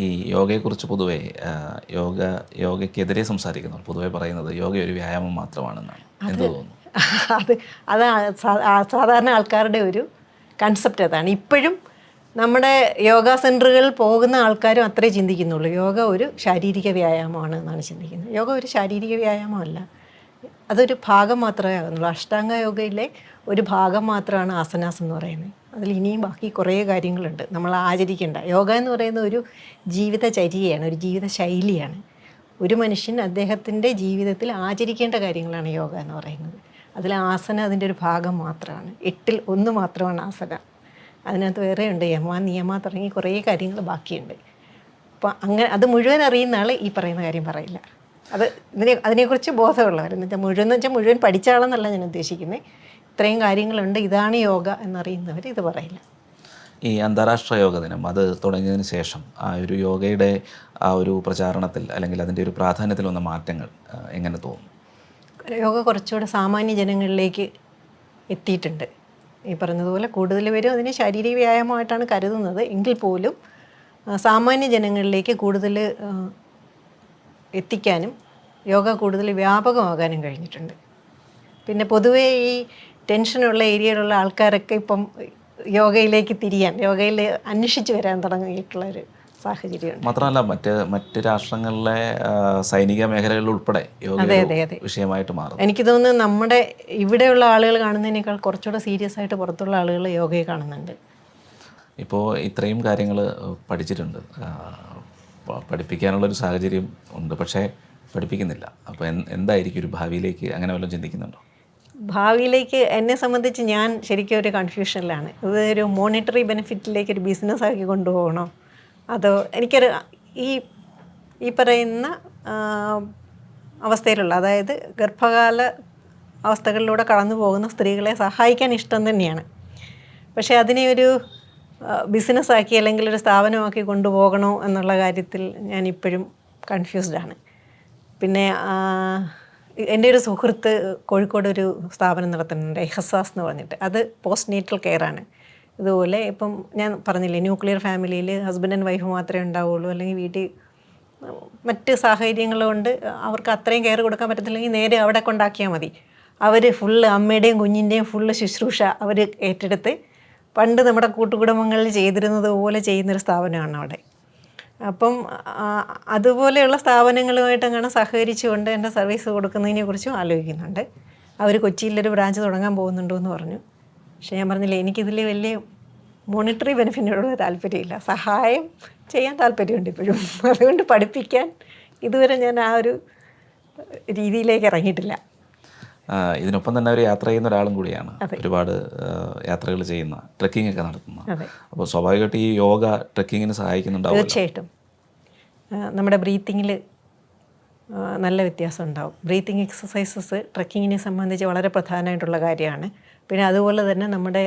ഈ യോഗയെക്കുറിച്ച് പൊതുവേ യോഗയ്ക്കെതിരെ സംസാരിക്കുന്നു പൊതുവേ പറയുന്നത് യോഗ ഒരു വ്യായാമം മാത്രമാണെന്നാണ്. എന്ത് തോന്നുന്നു? അത് സാധാരണ ആൾക്കാരുടെ ഒരു കൺസെപ്റ്റ് അതാണ്. ഇപ്പോഴും നമ്മുടെ യോഗ സെൻറ്ററുകളിൽ പോകുന്ന ആൾക്കാരും അത്രേ ചിന്തിക്കുന്നുള്ളൂ. യോഗ ഒരു ശാരീരിക വ്യായാമമാണ് എന്നാണ് ചിന്തിക്കുന്നത്. യോഗ ഒരു ശാരീരിക വ്യായാമമല്ല, അതൊരു ഭാഗം മാത്രമേ ആകുന്നുള്ളൂ. അഷ്ടാംഗ യോഗയിലെ ഒരു ഭാഗം മാത്രമാണ് ആസനാസ് എന്ന് പറയുന്നത്. അതിൽ ഇനിയും ബാക്കി കുറേ കാര്യങ്ങളുണ്ട് നമ്മൾ ആചരിക്കേണ്ട. യോഗ എന്ന് പറയുന്നത് ഒരു ജീവിതചര്യയാണ്, ഒരു ജീവിത ശൈലിയാണ്. ഒരു മനുഷ്യൻ അദ്ദേഹത്തിൻ്റെ ജീവിതത്തിൽ ആചരിക്കേണ്ട കാര്യങ്ങളാണ് യോഗ എന്ന് പറയുന്നത്. അതിൽ ആസന അതിൻ്റെ ഒരു ഭാഗം മാത്രമാണ്. 8ൽ 1 മാത്രമാണ് ആസന. അതിനകത്ത് വേറെ ഉണ്ട് യമ നിയമ തുടങ്ങി കുറേ കാര്യങ്ങൾ ബാക്കിയുണ്ട്. അപ്പോൾ അങ്ങനെ അത് മുഴുവൻ അറിയുന്ന ആൾ ഈ പറയുന്ന കാര്യം പറയില്ല. അതിനെക്കുറിച്ച് ബോധമുള്ളവർ എന്ന് വെച്ചാൽ മുഴുവൻ പഠിച്ച ആളെന്നല്ല ഞാൻ ഉദ്ദേശിക്കുന്നത്. ഇത്രയും കാര്യങ്ങളുണ്ട്, ഇതാണ് യോഗ എന്നറിയുന്നവർ ഇത് പറയില്ല. ഈ അന്താരാഷ്ട്ര യോഗ ദിനം അത് തുടങ്ങിയതിന് ശേഷം ആ ഒരു യോഗയുടെ ആ ഒരു പ്രചാരണത്തിൽ അല്ലെങ്കിൽ അതിൻ്റെ ഒരു പ്രാധാന്യത്തിൽ വന്ന മാറ്റങ്ങൾ എങ്ങനെ തോന്നുന്നു? യോഗ കുറച്ചുകൂടെ സാമാന്യ ജനങ്ങളിലേക്ക് എത്തിയിട്ടുണ്ട്. ഈ പറഞ്ഞതുപോലെ കൂടുതൽ പേരും അതിനെ ശാരീരിക വ്യായാമമായിട്ടാണ് കരുതുന്നത്. എങ്കിൽ പോലും സാമാന്യ ജനങ്ങളിലേക്ക് കൂടുതൽ എത്തിക്കാനും യോഗ കൂടുതൽ വ്യാപകമാകാനും കഴിഞ്ഞിട്ടുണ്ട്. പിന്നെ പൊതുവേ ഈ ടെൻഷനുള്ള ഏരിയയിലുള്ള ആൾക്കാരൊക്കെ ഇപ്പം യോഗയിലേക്ക് തിരിയാൻ, യോഗയിൽ അന്വേഷിച്ച് വരാൻ തുടങ്ങിയിട്ടുള്ളൊരു സാഹചര്യമുണ്ട്. മാത്രമല്ല മറ്റ് രാഷ്ട്രങ്ങളിലെ സൈനിക മേഖലകളിൽ ഉൾപ്പെടെ യോഗ വിഷയമായിട്ട് മാറും. എനിക്ക് തോന്നുന്നു നമ്മുടെ ഇവിടെയുള്ള ആളുകൾ കാണുന്നതിനേക്കാൾ കുറച്ചുകൂടെ സീരിയസ് ആയിട്ട് പുറത്തുള്ള ആളുകൾ യോഗയെ കാണുന്നുണ്ട്. ഇപ്പോൾ ഇത്രയും കാര്യങ്ങൾ പഠിച്ചിട്ടുണ്ട്, പഠിപ്പിക്കാനുള്ളൊരു സാഹചര്യം ഉണ്ട്, പക്ഷേ പഠിപ്പിക്കുന്നില്ല. അപ്പോൾ എന്തായിരിക്കും ഒരു ഭാവിയിലേക്ക് അങ്ങനെ വല്ലതും ചിന്തിക്കുന്നുണ്ടോ? ഭാവിയിലേക്ക് എന്നെ സംബന്ധിച്ച് ഞാൻ ശരിക്കും ഒരു കൺഫ്യൂഷനിലാണ്. ഇതൊരു മോണിറ്ററി ബെനിഫിറ്റിലേക്ക് ഒരു ബിസിനസ്സാക്കി കൊണ്ടുപോകണോ, അതോ എനിക്കൊരു ഈ പറയുന്ന അവസ്ഥയിലുള്ള, അതായത് ഗർഭകാല അവസ്ഥകളിലൂടെ കടന്നു പോകുന്ന സ്ത്രീകളെ സഹായിക്കാൻ ഇഷ്ടം തന്നെയാണ്. പക്ഷേ അതിനെ ഒരു ബിസിനസ്സാക്കി അല്ലെങ്കിൽ ഒരു സ്ഥാപനമാക്കി കൊണ്ടുപോകണോ എന്നുള്ള കാര്യത്തിൽ ഞാനിപ്പോഴും കൺഫ്യൂസ്ഡാണ്. പിന്നെ എൻ്റെ ഒരു സുഹൃത്ത് കോഴിക്കോട് ഒരു സ്ഥാപനം നടത്തുന്നുണ്ട്, എഹസാസ് എന്ന് പറഞ്ഞിട്ട്. അത് പോസ്റ്റ് നേറ്റൽ കെയറാണ്. ഇതുപോലെ ഇപ്പം ഞാൻ പറഞ്ഞില്ലേ, ന്യൂക്ലിയർ ഫാമിലിയിൽ ഹസ്ബൻഡ് ആൻഡ് വൈഫ് മാത്രമേ ഉണ്ടാവുള്ളൂ, അല്ലെങ്കിൽ വീട്ടിൽ മറ്റ് സാഹചര്യങ്ങൾ കൊണ്ട് അവർക്ക് അത്രയും കെയർ കൊടുക്കാൻ പറ്റത്തില്ലെങ്കിൽ നേരെ അവിടെ കൊണ്ടാക്കിയാൽ മതി. അവർ ഫുള്ള് അമ്മയുടെയും കുഞ്ഞിൻ്റെയും ഫുള്ള് ശുശ്രൂഷ അവർ ഏറ്റെടുത്ത് പണ്ട് നമ്മുടെ കൂട്ടുകുടുംബങ്ങളിൽ ചെയ്തിരുന്നത് പോലെ ചെയ്യുന്നൊരു സ്ഥാപനമാണ് അവിടെ. അപ്പം അതുപോലെയുള്ള സ്ഥാപനങ്ങളുമായിട്ട് അങ്ങനെ സഹകരിച്ചുകൊണ്ട് എൻ്റെ സർവീസ് കൊടുക്കുന്നതിനെക്കുറിച്ചും ആലോചിക്കുന്നുണ്ട്. അവർ കൊച്ചിയിലൊരു ബ്രാഞ്ച് തുടങ്ങാൻ പോകുന്നുണ്ടോ എന്ന് പറഞ്ഞു. പക്ഷേ ഞാൻ പറഞ്ഞില്ലേ, എനിക്കിതിൽ വലിയ മോണിറ്ററി ബെനിഫിറ്റിനോട് താല്പര്യമില്ല, സഹായം ചെയ്യാൻ താല്പര്യമുണ്ട് ഇപ്പോഴും. അതുകൊണ്ട് പഠിപ്പിക്കാൻ ഇതുവരെ ഞാൻ ആ ഒരു രീതിയിലേക്ക് ഇറങ്ങിയിട്ടില്ല. ഇതിനൊപ്പം തന്നെ ഒരു യാത്ര ചെയ്യുന്ന ഒരാളും കൂടിയാണ്, ഒരുപാട് യാത്രകൾ ചെയ്യുന്ന, ട്രെക്കിംഗ് ഒക്കെ നടത്തുന്ന. അപ്പോൾ സ്വാഭാവികമായിട്ട് ഈ യോഗ ട്രെക്കിങ്ങിന് സഹായിക്കുന്നുണ്ടാവും. തീർച്ചയായിട്ടും നമ്മുടെ ബ്രീത്തിങ്ങിൽ നല്ല വ്യത്യാസം ഉണ്ടാവും. ബ്രീത്തിങ് എക്സസൈസസ് ട്രെക്കിങ്ങിനെ സംബന്ധിച്ച് വളരെ പ്രധാനമായിട്ടുള്ള കാര്യമാണ്. പിന്നെ അതുപോലെ തന്നെ നമ്മുടെ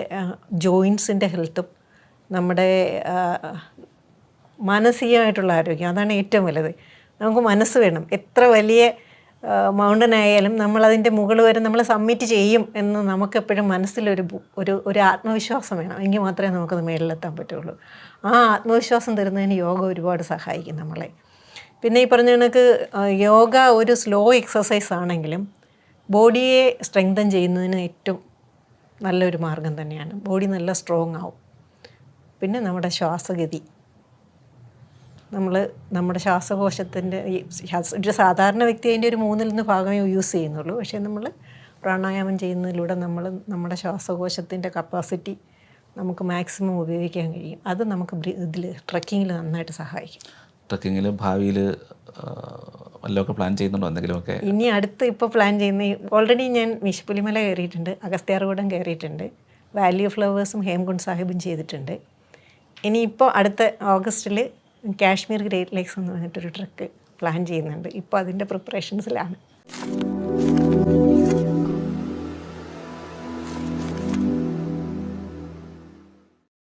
ജോയിൻസിൻ്റെ ഹെൽത്തും നമ്മുടെ മാനസികമായിട്ടുള്ള ആരോഗ്യം, അതാണ് ഏറ്റവും വലുത്. നമുക്ക് മനസ്സ് വേണം. എത്ര വലിയ മൗണ്ടൻ ആയാലും നമ്മളതിൻ്റെ മുകൾ വരെ നമ്മൾ സബ്മിറ്റ് ചെയ്യും എന്ന് നമുക്കെപ്പോഴും മനസ്സിലൊരു ഒരു ആത്മവിശ്വാസം വേണം. എങ്കിൽ മാത്രമേ നമുക്കത് മേളിലെത്താൻ പറ്റുള്ളൂ. ആ ആത്മവിശ്വാസം തരുന്നതിന് യോഗ ഒരുപാട് സഹായിക്കും നമ്മളെ. പിന്നെ ഈ പറഞ്ഞ കണക്ക് യോഗ ഒരു സ്ലോ എക്സസൈസ് ആണെങ്കിലും ബോഡിയെ സ്ട്രെങ്തൻ ചെയ്യുന്നതിന് ഏറ്റവും നല്ലൊരു മാർഗം തന്നെയാണ്. ബോഡി നല്ല സ്ട്രോങ് ആവും. പിന്നെ നമ്മുടെ ശ്വാസഗതി, നമ്മുടെ ശ്വാസകോശത്തിൻ്റെ ഒരു സാധാരണ വ്യക്തി അതിൻ്റെ ഒരു 3-1 ഭാഗമേ യൂസ് ചെയ്യുന്നുള്ളൂ. പക്ഷേ നമ്മൾ പ്രാണായാമം ചെയ്യുന്നതിലൂടെ നമ്മുടെ ശ്വാസകോശത്തിൻ്റെ കപ്പാസിറ്റി നമുക്ക് മാക്സിമം ഉപയോഗിക്കാൻ കഴിയും. അത് നമുക്ക് ഇതിൽ ട്രക്കിങ്ങിൽ നന്നായിട്ട് സഹായിക്കും. ട്രക്കിങ്ങിൽ ഭാവിയിൽ വല്ലതൊക്കെ പ്ലാൻ ചെയ്യുന്നുണ്ടോ എന്തെങ്കിലുമൊക്കെ? ഇനി അടുത്ത് ഇപ്പോൾ പ്ലാൻ ചെയ്യുന്ന, ഓൾറെഡി ഞാൻ വിഷുപ്പുലിമല കയറിയിട്ടുണ്ട്, അഗസ്ത്യാർകൂടം കയറിയിട്ടുണ്ട്, വാലി ഓഫ് ഫ്ലവേഴ്സും ഹേംകുണ്ട് സാഹിബും ചെയ്തിട്ടുണ്ട്. ഇനിയിപ്പോൾ അടുത്ത ഓഗസ്റ്റിൽ കാശ്മീർ ഗ്രേറ്റ് ലേക്സ് എന്ന് പറഞ്ഞിട്ടൊരു ട്രക്ക് പ്ലാൻ ചെയ്യുന്നുണ്ട്. ഇപ്പോൾ അതിൻ്റെ പ്രിപ്പറേഷൻസിലാണ്.